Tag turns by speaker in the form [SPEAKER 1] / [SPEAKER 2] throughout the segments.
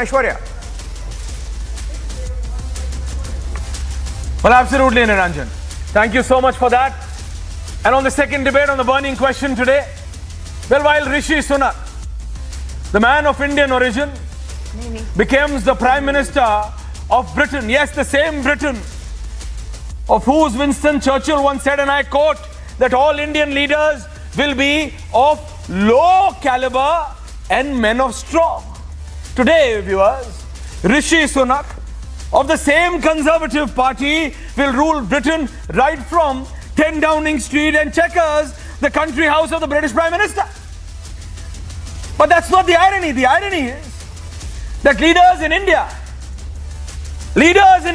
[SPEAKER 1] Aishwarya. Well, absolutely, Niranjan. Thank you so much for that. And on the second debate on the burning question today, well, while Rishi Sunak, the man of Indian origin, becomes the Prime Minister of Britain, yes, the same Britain, of whose Winston Churchill once said, and I quote, that all Indian leaders will be of low caliber and men of straw. Today, viewers, Rishi Sunak, of the same Conservative Party, will rule Britain right from 10 Downing Street and Chequers, the country house of the British Prime Minister. But that's not the irony. The irony is that leaders in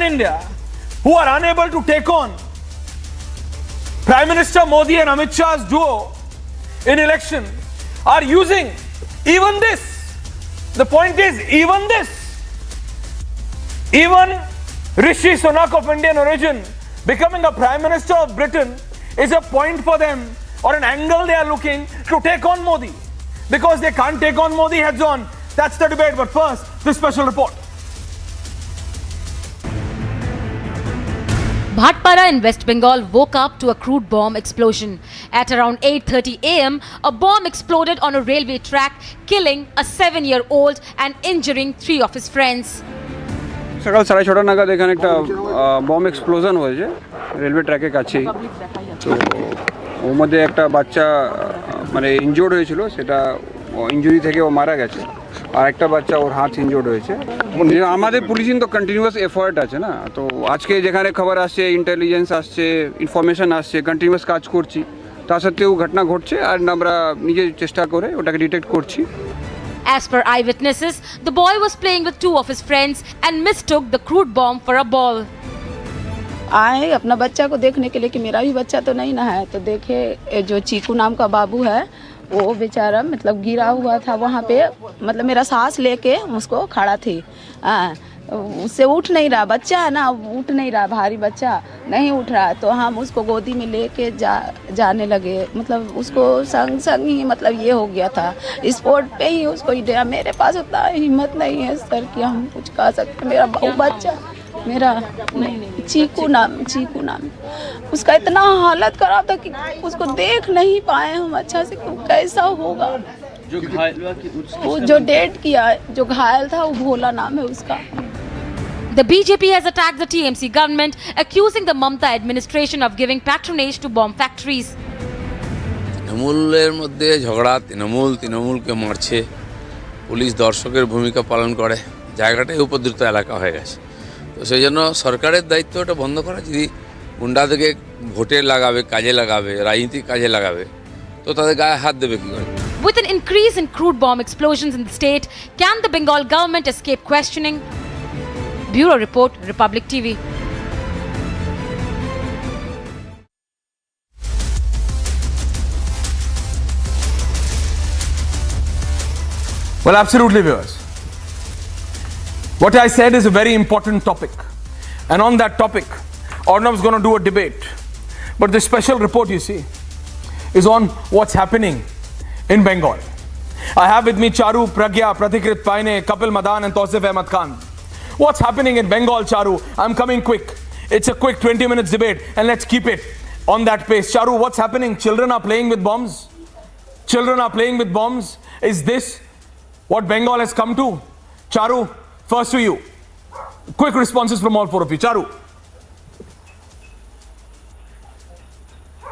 [SPEAKER 1] India who are unable to take on Prime Minister Modi and Amit Shah's duo in election are using even this. The point is, even Rishi Sunak of Indian origin becoming a Prime Minister of Britain is a point for them, or an angle they are looking to take on Modi. Because they can't take on Modi heads on. That's the debate. But first, this special report.
[SPEAKER 2] Bhatpara in West Bengal woke up to a crude bomb explosion. At around 8:30 am, a bomb exploded on a railway track, killing a 7-year-old and injuring 3 of his friends.
[SPEAKER 3] সকাল 6:30 নাগাদ এখানে একটা bomb explosion হয়েছে railway ট্র্যাকের কাছেই। তো ওর মধ্যে একটা বাচ্চা মানে ইনজোর্ড হয়েছিল, সেটা ইনজুরি থেকে ও মারা গেছে। আর একটা বাচ্চা ওর হাত ইনজোর্ড হয়েছে। আমাদের পুলিশিং তো কন্টিনিউয়াস এফার্ট আছে না, তো আজকে যেখানে খবর আসছে, ইন্টেলিজেন্স আসছে, ইনফরমেশন আসছে, কন্টিনিউয়াস কাজ করছি। তা সত্ত্বেও ঘটনা ঘটছে আর আমরা নিজে চেষ্টা করে ওটাকে ডিটেক্ট করছি।
[SPEAKER 2] As per eyewitnesses, the boy was playing with 2 of his friends and mistook the crude bomb for a ball.
[SPEAKER 4] आए अपना बच्चा को देखने के लिए कि मेरा भी बच्चा तो नहीं ना है, तो देखे जो चीकू नाम का बाबू है वो बेचारा मतलब गिरा हुआ था वहाँ पे, मतलब मेरा सांस लेके उसको खड़ा थी। उससे उठ नहीं रहा, बच्चा है ना, उठ नहीं रहा, भारी बच्चा नहीं उठ रहा। तो हम उसको गोदी में लेके जाने लगे, मतलब उसको संग ही मतलब ये हो गया था, स्पॉट पे ही उसको ही दिया। मेरे पास उतना हिम्मत नहीं है सर कि हम कुछ कह सकते। मेरा बच्चा मेरा चीकू नाम उसका इतना हालत खराब था कि उसको देख नहीं पाए हम अच्छा से, कैसा होगा। जो घायल वो जो डेड किया, जो घायल था वो भोला नाम है उसका।
[SPEAKER 2] The BJP has attacked the TMC government, accusing the Mamata administration of giving patronage to bomb factories.
[SPEAKER 5] তৃণমূলের মধ্যে ঝগড়া, তৃণমূলকে মারছে, পুলিশ দর্শকের ভূমিকা পালন করে, জায়গাটাই উপদ্রুত এলাকা হয়ে গেছে। তো সেই জন্য সরকারের দায়িত্ব এটা বন্ধ করা। যদি গুন্ডাদেরকে ভোটে লাগাবে, কাজে লাগাবে, রাজনীতিক কাজে লাগাবে, তো তাদের গায়ে হাত দেবে কী করে?
[SPEAKER 2] With an increase in crude bomb explosions in the state, can the Bengal government escape questioning? Bureau Report, Republic TV.
[SPEAKER 1] Well, absolutely, viewers. What I said is a very important topic. And on that topic, Arnav's going to do a debate. But this special report, you see, is on what's happening in Bengal. I have with me Charu, Pragya, Pratikrit Paine, Kapil Madan and Tausif Ahmed Khan. What's happening in Bengal, Charu? I'm coming quick. It's a quick 20 minutes debate and let's keep it on that pace. Charu, what's happening? Children are playing with bombs? Children are playing with bombs? Is this what Bengal has come to? Charu, first to you. Quick responses from all 4 of you. Charu.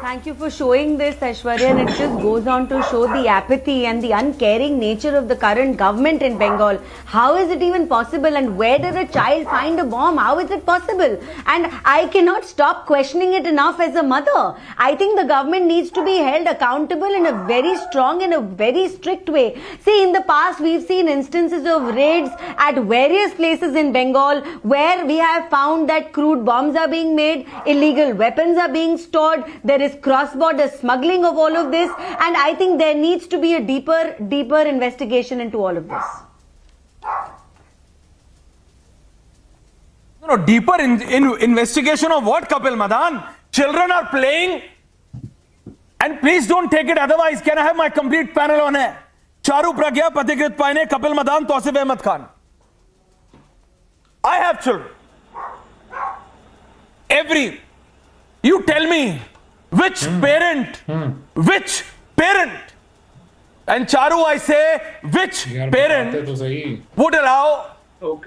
[SPEAKER 6] Thank you for showing this, Aishwarya, and it just goes on to show the apathy and the uncaring nature of the current government in Bengal. How is it even possible, and where did a child find a bomb? How is it possible? And I cannot stop questioning it enough as a mother. I think the government needs to be held accountable in a very strong and a very strict way. See, in the past we've seen instances of raids at various places in Bengal where we have found that crude bombs are being made, illegal weapons are being stored, there is cross-border smuggling of all of this, and I think there needs to be a deeper investigation into all of this.
[SPEAKER 1] No, deeper investigation of what, Kapil Madan? Children are playing, and please don't take it otherwise. Can I have my complete panel on air? Charu, Pragya, Pratikrit Paine, Kapil Madan, Tausif Ahmed Khan. I have children. You tell me which parent, and Charu, I say, which parent would allow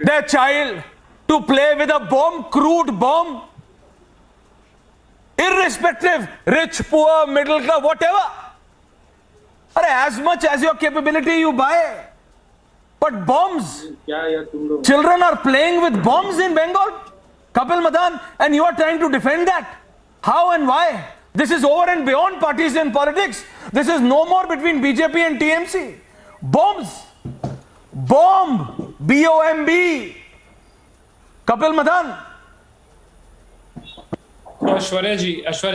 [SPEAKER 1] their child to play with a bomb, crude bomb, irrespective, rich, poor, middle class, whatever. As much as your capability you buy. But bombs, children are playing with bombs in Bengal, Kapil Madan, and you are trying to defend that. How and why? This is over and beyond partisan politics. This is no more between BJP and TMC. Bombs. Bomb. B-O-M-B. Kapil Madan.
[SPEAKER 7] Ashwarya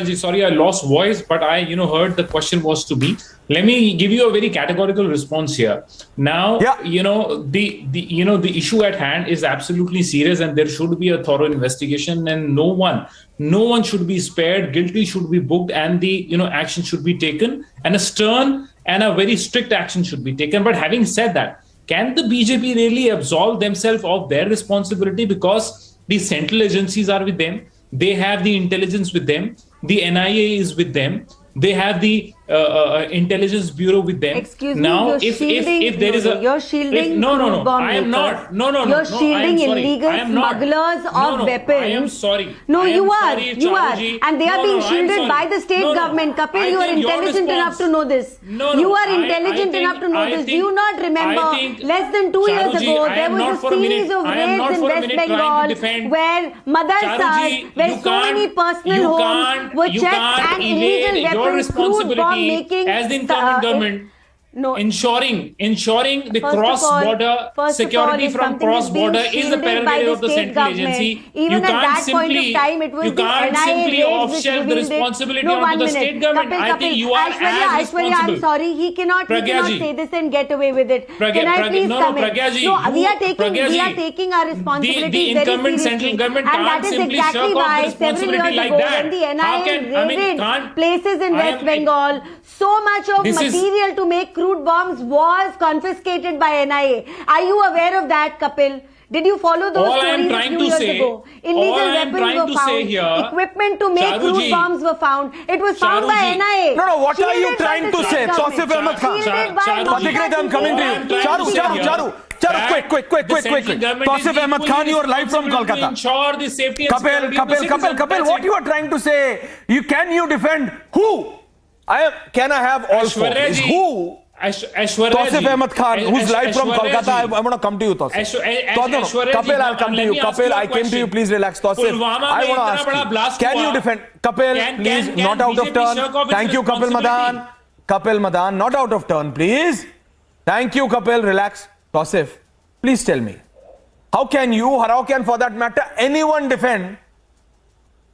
[SPEAKER 7] ji, sorry, I lost voice, but I, heard the question was to me. Let me give you a very categorical response here. Now, the issue at hand is absolutely serious, and there should be a thorough investigation, and no one should be spared. Guilty should be booked, and the action should be taken, and a stern and a very strict action should be taken. But having said that, can the BJP really absolve themselves of their responsibility, because the central agencies are with them? They have the intelligence with them. The NIA is with them. They have the intelligence bureau with them.
[SPEAKER 6] Excuse
[SPEAKER 7] now,
[SPEAKER 6] me,
[SPEAKER 7] if there is a
[SPEAKER 6] you're shielding
[SPEAKER 7] I am not.
[SPEAKER 6] You're shielding illegal smugglers of weapons.
[SPEAKER 7] I am sorry.
[SPEAKER 6] No, you are.
[SPEAKER 7] Charuji.
[SPEAKER 6] And they are being shielded by the state government. Kapil, you are intelligent enough to know this. You are intelligent enough to know this. Do you not remember less than 2 years ago, there was a series of raids in West Bengal where madrasas, where so many personal homes were checked and illegal weapons, crude bomb making
[SPEAKER 7] as the incumbent government.
[SPEAKER 6] No.
[SPEAKER 7] Ensuring the cross-border security from cross-border is the prerogative of the central agency.
[SPEAKER 6] Even at that point of time, it was
[SPEAKER 7] you can't simply off-shelf the responsibility onto the state government. I think you are as responsible.
[SPEAKER 6] I'm sorry, he cannot say this and get away with it. Can I please come in? No, we are taking our responsibilities very seriously. And that is exactly why several years ago, when the NIA raided places in West Bengal, so much of material to make crude bombs was confiscated by NIA. Are you aware of that, Kapil? Did you follow those stories a few years ago? Illegal weapons were found. Equipment to make crude bombs were found. It was found by NIA.
[SPEAKER 1] No, what are you trying to say? Tausif Ahmed Khan. Pathikrit, I'm coming to you. Charu. Quick. Tausif Ahmed Khan, you are live from Kolkata. Kapil, what you are trying to say? Can you defend who? Can I have all four? Who? Tausif Ahmed Khan, who's live from Kolkata. I want to come to you, Tausif. Kapil, I'll come to you. Kapil, I came to you. Please relax. Tausif, I want to ask you. Can you defend? Kapil, please, not out of turn. Thank you, Kapil Madan. Kapil Madan, not out of turn, please. Thank you, Kapil. Relax. Tausif, please tell me. How can you, or how can, for that matter, anyone defend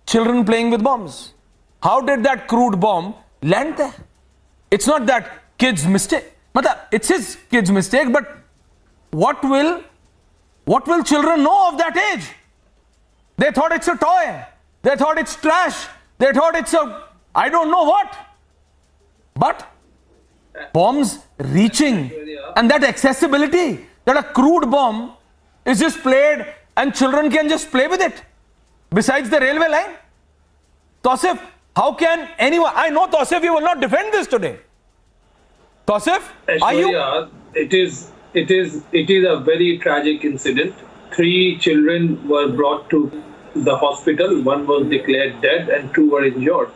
[SPEAKER 1] children playing with bombs? How did that crude bomb land there? It's not that kid's mistake. It's his kid's mistake, but what will children know of that age? They thought it's a toy. They thought it's trash. They thought it's I don't know what. But bombs reaching, and that accessibility, that a crude bomb is just played and children can just play with it besides the railway line. Tausif, how can anyone? I know, Tausif, you will not defend this today. Tausif, are you?
[SPEAKER 8] It is a very tragic incident. 3 children were brought to the hospital. 1 was declared dead and 2 were injured.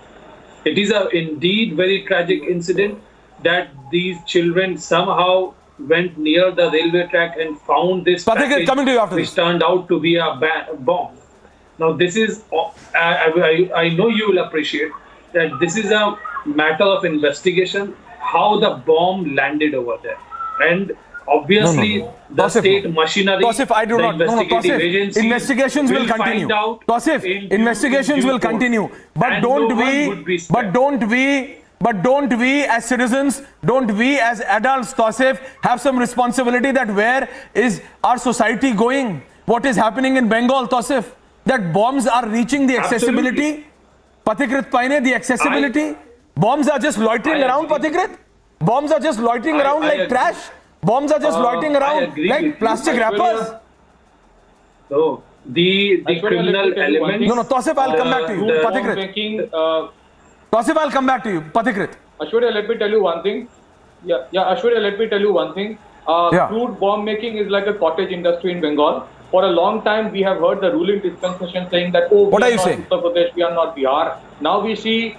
[SPEAKER 8] It is indeed very tragic incident that these children somehow went near the railway track and found this package,
[SPEAKER 1] coming to you after
[SPEAKER 8] which
[SPEAKER 1] this.
[SPEAKER 8] turned out to be a bomb. Now, this is, I know you will appreciate that this is a matter of investigation, how the bomb landed over there. And obviously, the
[SPEAKER 1] Tausif,
[SPEAKER 8] state machinery,
[SPEAKER 1] Tausif, I do
[SPEAKER 8] the
[SPEAKER 1] not.
[SPEAKER 8] investigative agencies
[SPEAKER 1] investigations will continue. Tausif, investigations will continue. But don't we as citizens, don't we as adults, Tausif, have some responsibility that where is our society going? What is happening in Bengal, Tausif? That bombs are reaching the accessibility. Pathikrit Paine, the accessibility. Bombs are just loitering around, Pathikrit. Bombs are just loitering around like trash. Bombs are just loitering around like plastic wrappers.
[SPEAKER 8] So, the criminal element.
[SPEAKER 1] No, Tausif, I'll come back to you. Pathikrit. Tausif, I'll come back to you. Pathikrit.
[SPEAKER 9] Ashwarya, let me tell you one thing. Ashwarya, let me tell you one thing. Crude bomb making is like a cottage industry in Bengal. For a long time, we have heard the ruling dispensation saying that, oh,
[SPEAKER 1] what
[SPEAKER 9] we
[SPEAKER 1] are you
[SPEAKER 9] not
[SPEAKER 1] saying?
[SPEAKER 9] Uttar Pradesh, we are not Bihar. Now we see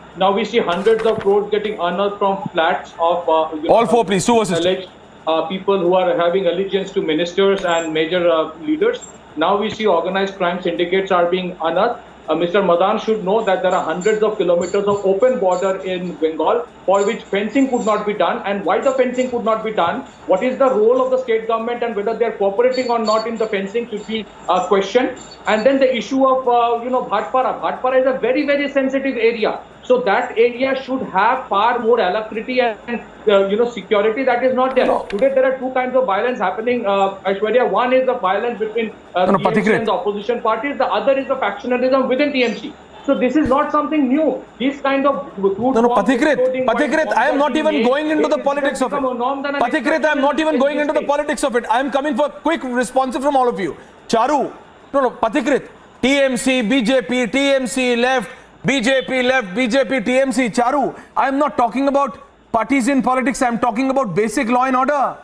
[SPEAKER 9] hundreds of crores getting unearthed from flats of
[SPEAKER 1] all four, please. Two assistants.
[SPEAKER 9] Alleged people who are having allegiance to ministers and major leaders. Now we see organized crime syndicates are being unearthed. Mr. Madan should know that there are hundreds of kilometers of open border in Bengal for which fencing could not be done. And why the fencing could not be done, what is the role of the state government and whether they are cooperating or not in the fencing should be questioned. And then the issue of, Bhatpara. Bhatpara is a very, very sensitive area. So that area should have far more alacrity and security that is not there. Today there are two kinds of violence happening. Aishwarya, one is the violence between TMC and the opposition parties. The other is the factionalism within TMC. So this is not something new. This kind of
[SPEAKER 1] Pathikrit, I am not even going into the politics of it. Pathikrit, I am not even going into the politics of it. I am coming for quick responses from all of you. Charu, Pathikrit, TMC, BJP, TMC left, BJP left, BJP, TMC, Charu. I am not talking about parties in politics. I am talking about basic law and order.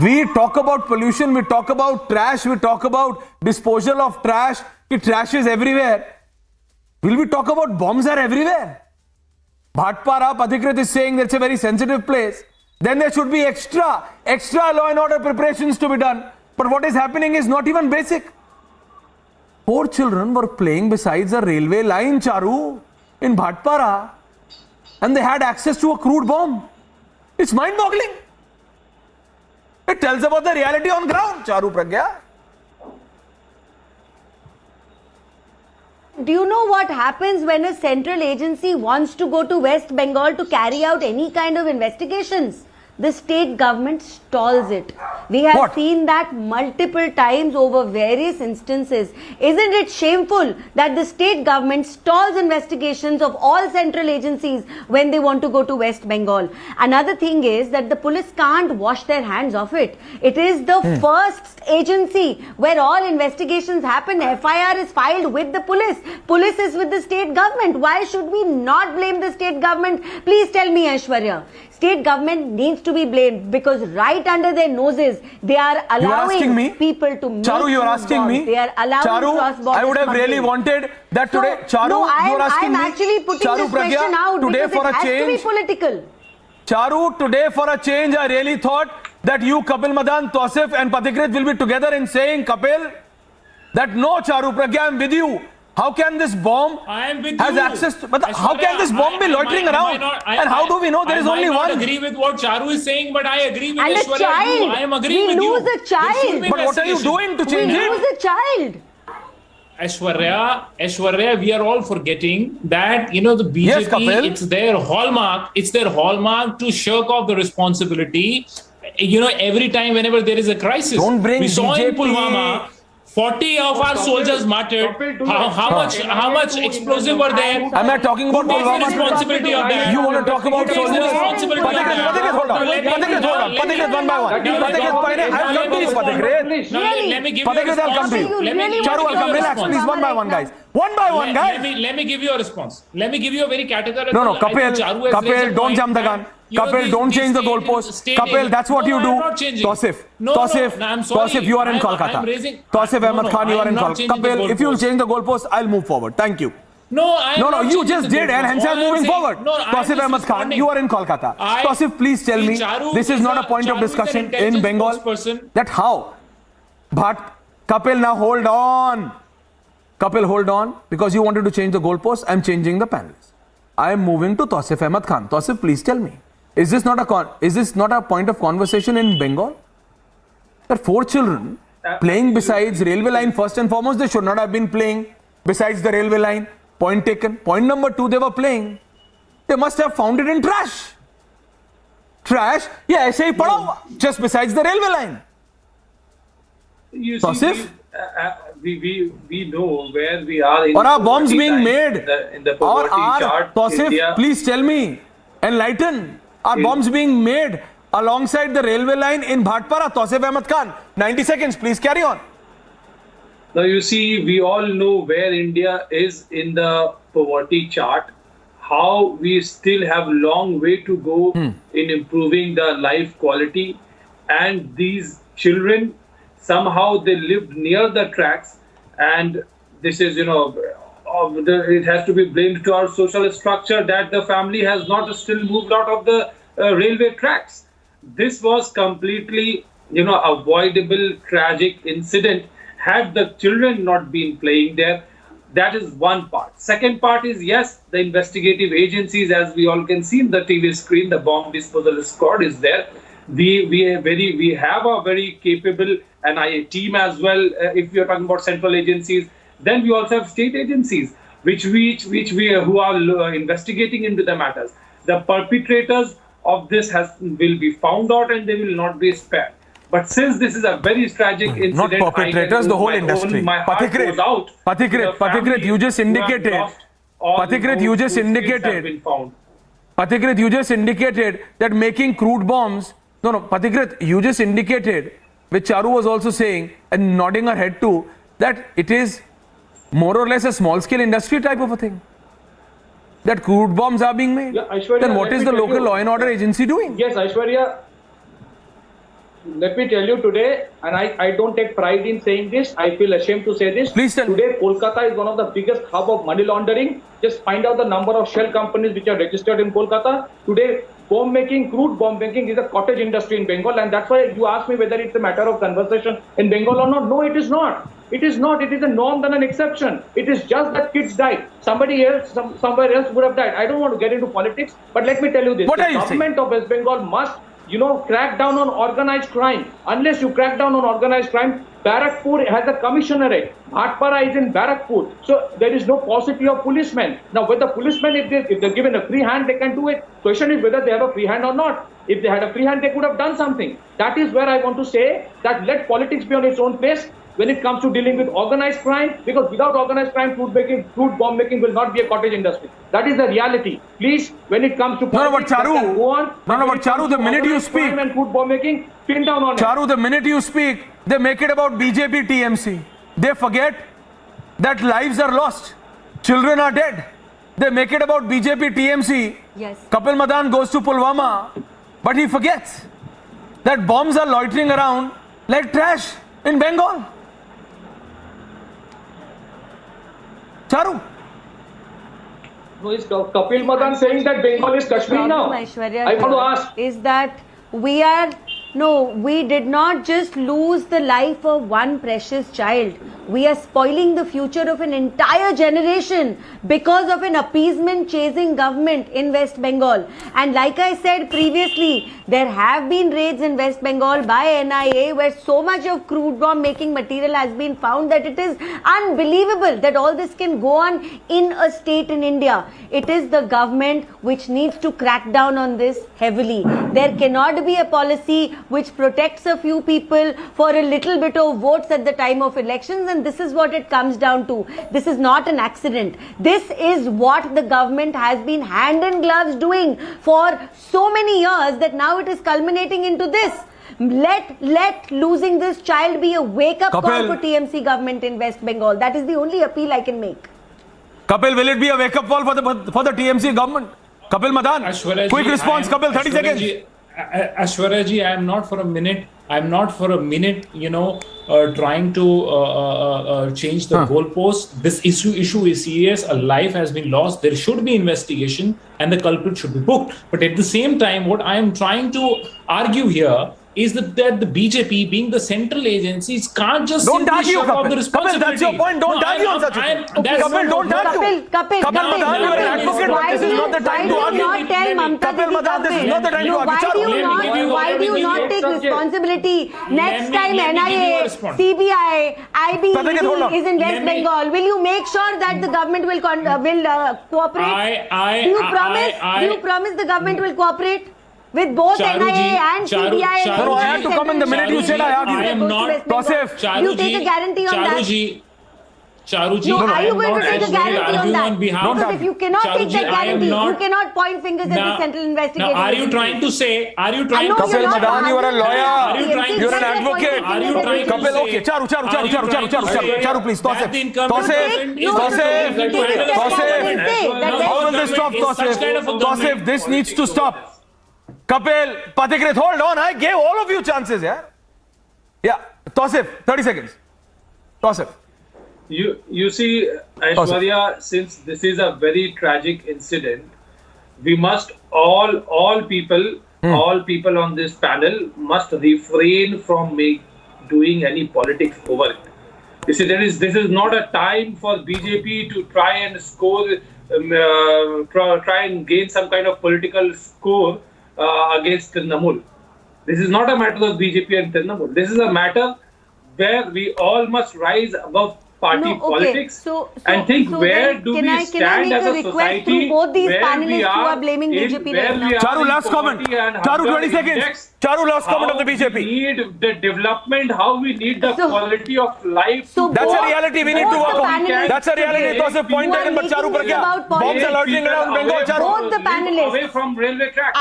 [SPEAKER 1] We talk about pollution, we talk about trash, we talk about disposal of trash. Trash is everywhere. Will we talk about bombs are everywhere? Bhatpara, Pathikrit is saying that's a very sensitive place. Then there should be extra law and order preparations to be done. But what is happening is not even basic. 4 children were playing besides a railway line, Charu, in Bhatpara, and they had access to a crude bomb. It's mind-boggling. It tells about the reality on ground, Charu Pragya.
[SPEAKER 6] Do you know what happens when a central agency wants to go to West Bengal to carry out any kind of investigations? The state government stalls it. We have seen that multiple times over various instances. Isn't it shameful that the state government stalls investigations of all central agencies when they want to go to West Bengal? Another thing is that the police can't wash their hands of it. It is the first agency where all investigations happen. FIR is filed with the police. Police is with the state government. Why should we not blame the state government? Please tell me, Aishwarya. State government needs to be blamed because right under their noses they are allowing people to make
[SPEAKER 1] Charu, you are asking me.
[SPEAKER 6] They are allowing
[SPEAKER 1] Charu, I would have really wanted that today. Charu,
[SPEAKER 6] no,
[SPEAKER 1] you are asking me.
[SPEAKER 6] I'm actually putting
[SPEAKER 1] Charu,
[SPEAKER 6] this question out
[SPEAKER 1] today
[SPEAKER 6] because
[SPEAKER 1] for
[SPEAKER 6] it
[SPEAKER 1] a
[SPEAKER 6] has
[SPEAKER 1] change,
[SPEAKER 6] to be political.
[SPEAKER 1] Charu, today for a change, I really thought that you, Kapil Madan, Tausif and Pathikrit will be together in saying, Kapil, that no, Charu Pragya, I am with you. How can this bomb has access to, but how can this bomb be loitering around? And how do we know there is only one?
[SPEAKER 7] I agree with what Charu is saying, but I agree with
[SPEAKER 6] and
[SPEAKER 7] Aishwarya. I am agreeing with you.
[SPEAKER 6] We lose a child.
[SPEAKER 1] But what are you doing to change it?
[SPEAKER 6] We lose a child.
[SPEAKER 7] Aishwarya, we are all forgetting that, the BJP, it's their hallmark to shirk off the responsibility, every time whenever there is a crisis.
[SPEAKER 1] Don't bring
[SPEAKER 7] we saw
[SPEAKER 1] BJP.
[SPEAKER 7] in Pulwama, 40 of our soldiers martyred. How much explosive were there?
[SPEAKER 1] I'm not talking about
[SPEAKER 7] Pulwama. Responsibility of that.
[SPEAKER 1] You want to talk about soldiers? Pathikrit, hold on. Pathikrit, one by one. Pathikrit, I'll come to you, Pathikrit.
[SPEAKER 7] Let me give you a response.
[SPEAKER 1] Pathikrit, I'll come to you. Charu, I'll come. Relax, please, one by one, guys. One by one, guys.
[SPEAKER 7] Let me give you a response. Let me give you a very categorical.
[SPEAKER 1] No, Kapil, don't jump the gun. Kapil, don't change the goalpost. Kapil, that's what you do. Tausif, you are in Kolkata. Tausif Ahmed Khan, you are in Kolkata. Kapil, if you will change the goalpost, I'll move forward. Thank you.
[SPEAKER 7] No,
[SPEAKER 1] you just did, and hence I'm moving forward. Tausif Ahmed Khan, you are in Kolkata. Tausif, please tell me, this is not a point of discussion in Bengal. That how? But Kapil, now hold on. Kapil, hold on. Because you wanted to change the goalpost, I'm changing the panels. I am moving to Tausif Ahmed Khan. Tausif, please tell me. Is this not a point of conversation in Bengal? There are 4 children playing besides railway line. First and foremost, they should not have been playing besides the railway line. Point taken. Point number 2, they were playing. They must have found it in trash. Trash? Yeah, aise hi pada hua, just besides the railway line.
[SPEAKER 8] You see, we know where we are in.
[SPEAKER 1] Or are bombs being made?
[SPEAKER 8] In the poverty chart,
[SPEAKER 1] Tausif, please tell me. Enlighten. Are bombs being made alongside the railway line in Bhatpara? Tausif Ahmed Khan. 90 seconds, please carry on.
[SPEAKER 8] Now, you see, we all know where India is in the poverty chart, how we still have a long way to go in improving the life quality. And these children, somehow they lived near the tracks. And this is, it has to be blamed to our social structure that the family has not still moved out of the railway tracks. This was completely, avoidable, tragic incident had the children not been playing there. That is one part. Second part is, yes, the investigative agencies, as we all can see in the TV screen, the bomb disposal squad is there. We have a very capable NIA team as well. If we are talking about central agencies, then we also have state agencies who are investigating into the matters. The perpetrators of this will be found out and they will not be spared. But since this is a very tragic incident,
[SPEAKER 1] not perpetrators, the whole industry. Pathikrit, you just indicated. Pathikrit, you just indicated that making crude bombs. No, Pathikrit, you just indicated, which Charu was also saying and nodding her head to, that it is more or less a small-scale industry type of a thing. That crude bombs are being made.
[SPEAKER 9] Yeah, Aishwarya,
[SPEAKER 1] then what is the local law and order agency doing?
[SPEAKER 9] Yes, Aishwarya. Let me tell you today, and I don't take pride in saying this, I feel ashamed to say this.
[SPEAKER 1] Please tell me.
[SPEAKER 9] Today, Kolkata is one of the biggest hub of money laundering. Just find out the number of shell companies which are registered in Kolkata. Today, crude bomb making is a cottage industry in Bengal, and that's why you asked me whether it's a matter of conversation in Bengal or not. No, it is not. It is not. It is a norm than an exception. It is just that kids died. Somebody else, somewhere else would have died. I don't want to get into politics, but let me tell you this.
[SPEAKER 1] What are you
[SPEAKER 9] saying? The government of West Bengal must crack down on organized crime. Unless you crack down on organized crime, Barakpur has a commissionerate. Bhatpara is in Barakpur. So there is no paucity of policemen. Now, with the policemen, if they're given a free hand, they can do it. Question is whether they have a free hand or not. If they had a free hand, they could have done something. That is where I want to say that let politics be on its own place when it comes to dealing with organized crime, because without organized crime, crude bomb making will not be a cottage industry. That is the reality. Please, when it comes to politics,
[SPEAKER 1] Charu, the minute you speak,
[SPEAKER 9] and crude bomb making, pin down on
[SPEAKER 1] Charu, the minute you speak, they make it about BJP TMC. They forget that lives are lost, children are dead. They make it about BJP TMC.
[SPEAKER 6] Yes.
[SPEAKER 1] Kapil Madan goes to Pulwama, but he forgets that bombs are loitering around like trash in Bengal. Charu.
[SPEAKER 9] No, is Kapil Madan saying that Bengal is Kashmir now?
[SPEAKER 6] Aishwarya,
[SPEAKER 9] I want to ask.
[SPEAKER 6] Is that we did not just lose the life of one precious child. We are spoiling the future of an entire generation because of an appeasement chasing government in West Bengal. And like I said previously, there have been raids in West Bengal by NIA where so much of crude bomb making material has been found that it is unbelievable that all this can go on in a state in India. It is the government which needs to crack down on this heavily. There cannot be a policy which protects a few people for a little bit of votes at the time of elections, and this is what it comes down to. This is not an accident. This is what the government has been hand in gloves doing for so many years that now it is culminating into this. Let losing this child be a wake-up call for TMC government in West Bengal. That is the only appeal I can make.
[SPEAKER 1] Kapil, will it be a wake-up call for the TMC government? Kapil Madan, quick response. Kapil, 30 seconds.
[SPEAKER 7] Aishwarya ji, I'm not for a minute, trying to change the goalposts. This issue is serious. A life has been lost. There should be investigation and the culprit should be booked. But at the same time, what I am trying to argue here is that the BJP, being the central agencies, can't just
[SPEAKER 1] don't argue,
[SPEAKER 7] Kapil.
[SPEAKER 1] The responsibility. Kapil, that's your point. Don't argue on such a thing. Kapil, don't argue.
[SPEAKER 6] Kapil,
[SPEAKER 1] you are an advocate. This is not the time to argue. Kapil Madan, this is not the time to argue.
[SPEAKER 6] Why do you not take responsibility? Next time NIA, CBI, IB is in West Bengal, will you make sure that the government will cooperate? Do you promise the government will cooperate? With both NIA and CBI.
[SPEAKER 1] I had to come in the minute you said I argue.
[SPEAKER 7] I am not.
[SPEAKER 6] You take a guarantee on that.
[SPEAKER 7] Charuji,
[SPEAKER 6] No, are you
[SPEAKER 7] I'm
[SPEAKER 6] going to
[SPEAKER 7] not
[SPEAKER 6] take a
[SPEAKER 7] actually
[SPEAKER 6] guarantee on
[SPEAKER 7] arguing
[SPEAKER 6] that?
[SPEAKER 7] on behalf.
[SPEAKER 6] Because if you cannot take
[SPEAKER 7] Charuji,
[SPEAKER 6] that
[SPEAKER 7] I am
[SPEAKER 6] guarantee,
[SPEAKER 7] not-
[SPEAKER 6] you cannot point fingers at the central investigating
[SPEAKER 7] Now, are you
[SPEAKER 6] agency.
[SPEAKER 7] trying to say? Are you
[SPEAKER 6] I
[SPEAKER 7] trying
[SPEAKER 6] know
[SPEAKER 7] to
[SPEAKER 6] you're
[SPEAKER 1] Kapil
[SPEAKER 6] not
[SPEAKER 1] Madan, you are a
[SPEAKER 6] arguing
[SPEAKER 1] lawyer.
[SPEAKER 6] with the
[SPEAKER 7] You're
[SPEAKER 6] TMC,
[SPEAKER 1] You're an
[SPEAKER 6] just
[SPEAKER 1] advocate.
[SPEAKER 6] pointing
[SPEAKER 7] Are you
[SPEAKER 6] fingers at
[SPEAKER 7] trying
[SPEAKER 6] the
[SPEAKER 7] to
[SPEAKER 1] Kapil,
[SPEAKER 7] say-
[SPEAKER 1] okay. Charu, please.
[SPEAKER 7] That the incumbent government is
[SPEAKER 1] Tosif.
[SPEAKER 7] going to handle the government.
[SPEAKER 1] How will this stop, Tosif? This needs to stop. Kapil, Pathikrit, hold on. I gave all of you chances, yeah? Yeah. Tosif, 30 seconds. Tosif.
[SPEAKER 8] You see, Aishwarya, since this is a very tragic incident, we must all people on this panel must refrain from doing any politics over it. You see, this is not a time for BJP to try and score, try and gain some kind of political score against Trinamool. This is not a matter of BJP and Trinamool. This is a matter where we all must rise above party politics and think where do we stand as a society
[SPEAKER 6] both these
[SPEAKER 8] where
[SPEAKER 6] panelists
[SPEAKER 8] we
[SPEAKER 6] who
[SPEAKER 8] are
[SPEAKER 6] are blaming BJP right now.
[SPEAKER 1] Charu, last comment. Charu, 20 seconds. Charu, last comment of the BJP.
[SPEAKER 8] We need the development, how we need the quality of life.
[SPEAKER 1] That's a reality we need to work on. That's a reality. Tosif, point taken, but Charu, par kya? Bombs are lurking around Bengal, Charu.
[SPEAKER 6] Both the panelists.
[SPEAKER 8] Away from railway tracks.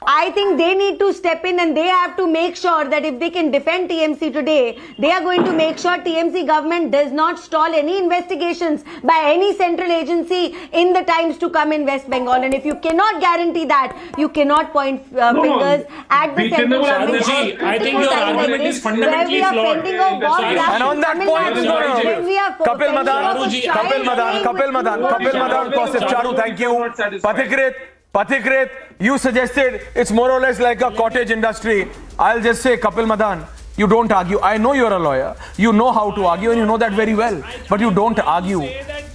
[SPEAKER 6] I think they need to step in and they have to make sure that if they can defend TMC today, they are going to make sure TMC government does not stall any investigations by any central agency in the times to come in West Bengal. And if you cannot guarantee that, you cannot point fingers at the central government.
[SPEAKER 7] Charuji, I think your argument is fundamentally flawed.
[SPEAKER 1] And on that point, Kapil Madan, Tosif, Charu, thank you. Pathikrit, you suggested it's more or less like a cottage industry. I'll just say, Kapil Madan, you don't argue. I know you're a lawyer. You know how to argue and you know that very well. But you don't argue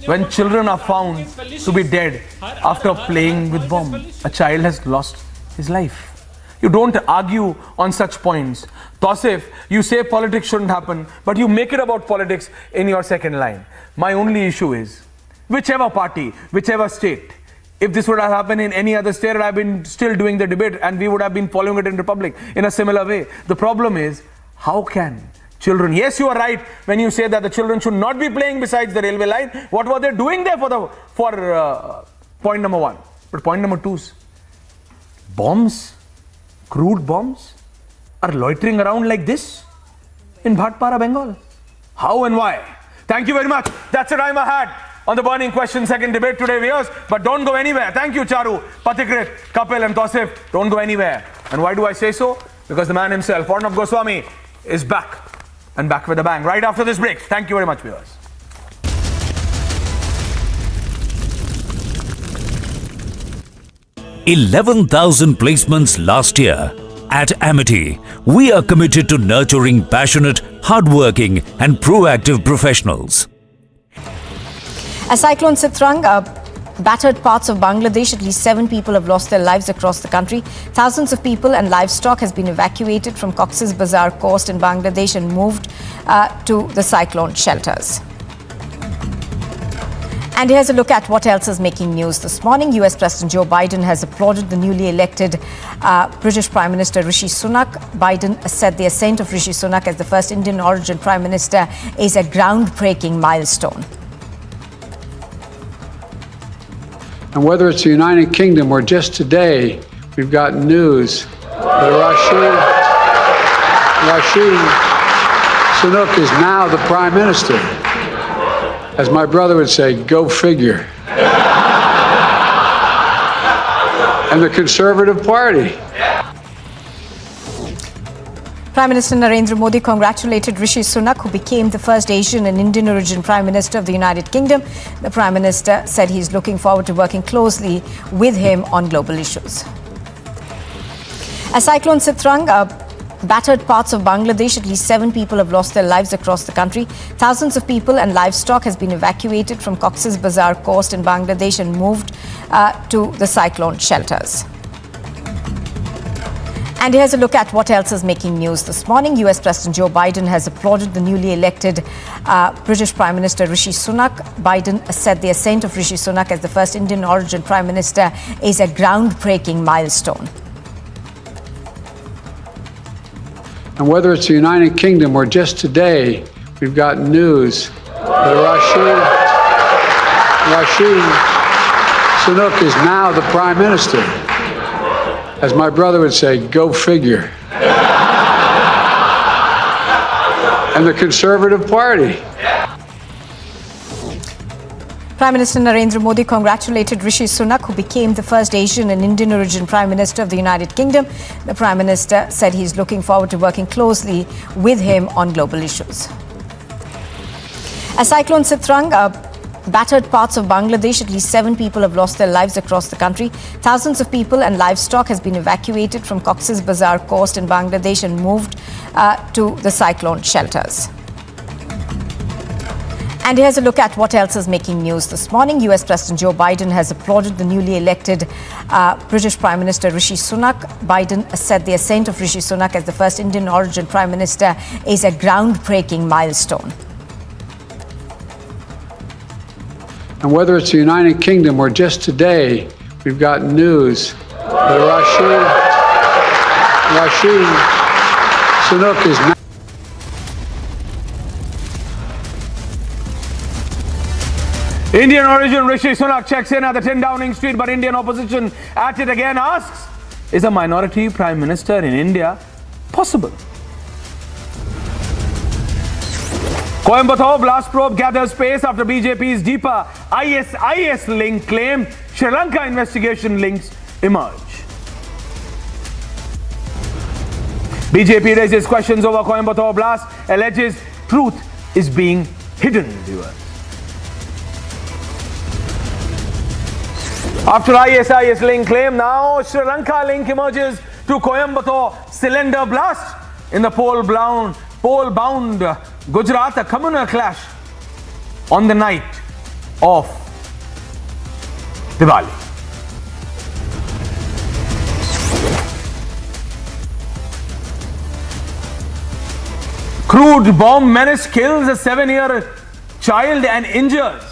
[SPEAKER 1] when children are found to be dead after playing with bomb. A child has lost his life. You don't argue on such points. Tosif, you say politics shouldn't happen, but you make it about politics in your second line. My only issue is, whichever party, whichever state, if this would have happened in any other state, I've been still doing the debate and we would have been following it in Republic in a similar way. The problem is, how can children, yes, you are right when you say that the children should not be playing besides the railway line. What were they doing there for point number one? But point number two is, bombs, crude bombs are loitering around like this in Bhatpara, Bengal. How and why? Thank you very much. That's the time I had on the burning question second debate today, viewers. But don't go anywhere. Thank you, Charu, Pathikrit, Kapil and Tosif. Don't go anywhere. And why do I say so? Because the man himself, Arnab Goswami, is back. And back with a bang right after this break. Thank you very much, viewers.
[SPEAKER 10] $11,000 placements last year. At Amity, we are committed to nurturing passionate, hardworking and proactive professionals.
[SPEAKER 11] As Cyclone Sitrang battered parts of Bangladesh, at least 7 people have lost their lives across the country. Thousands of people and livestock has been evacuated from Cox's Bazar coast in Bangladesh and moved to the cyclone shelters. And here's a look at what else is making news this morning. US President Joe Biden has applauded the newly elected British Prime Minister Rishi Sunak. Biden said the ascent of Rishi Sunak as the first Indian origin Prime Minister is a groundbreaking milestone.
[SPEAKER 12] And whether it's the United Kingdom or just today, we've got news that Rishi Sunak is now the Prime Minister. As my brother would say, go figure. And the Conservative Party.
[SPEAKER 11] Prime Minister Narendra Modi congratulated Rishi Sunak, who became the first Asian and Indian origin Prime Minister of the United Kingdom. The Prime Minister said he's looking forward to working closely with him on global issues. As Cyclone Sitrang battered parts of Bangladesh, at least 7 people have lost their lives across the country. Thousands of people and livestock has been evacuated from Cox's Bazar coast in Bangladesh and moved to the cyclone shelters. And here's a look at what else is making news this morning. US President Joe Biden has applauded the newly elected British Prime Minister Rishi Sunak. Biden said the ascent of Rishi Sunak as the first Indian origin Prime Minister is a groundbreaking milestone.
[SPEAKER 12] And whether it's the United Kingdom or just today, we've got news that Rishi Sunak is now the Prime Minister. As my brother would say, go figure. And the Conservative Party.
[SPEAKER 11] Prime Minister Narendra Modi congratulated Rishi Sunak, who became the first Asian and Indian origin Prime Minister of the United Kingdom. The Prime Minister said he's looking forward to working closely with him on global issues. As Cyclone Sitrang battered parts of Bangladesh, at least 7 people have lost their lives across the country. Thousands of people and livestock has been evacuated from Cox's Bazar coast in Bangladesh and moved to the cyclone shelters. And here's a look at what else is making news this morning. US President Joe Biden has applauded the newly elected British Prime Minister Rishi Sunak. Biden said the ascent of Rishi Sunak as the first Indian origin Prime Minister is a groundbreaking milestone.
[SPEAKER 12] And whether it's the United Kingdom or just today, we've got news that Rishi Sunak is now.
[SPEAKER 1] Indian origin Rishi Sunak checks in at the 10 Downing Street, but Indian opposition at it again asks, is a minority prime minister in India possible? Coimbatore blast probe gathers pace after BJP's deeper IS link claim. Sri Lanka investigation links emerge. BJP raises questions over Coimbatore blast, alleges truth is being hidden, viewers. After IS link claim, now Sri Lanka link emerges to Coimbatore cylinder blast in the pole-bound Gujarat, a communal clash on the night of Diwali. Crude bomb menace kills a 7-year child and injures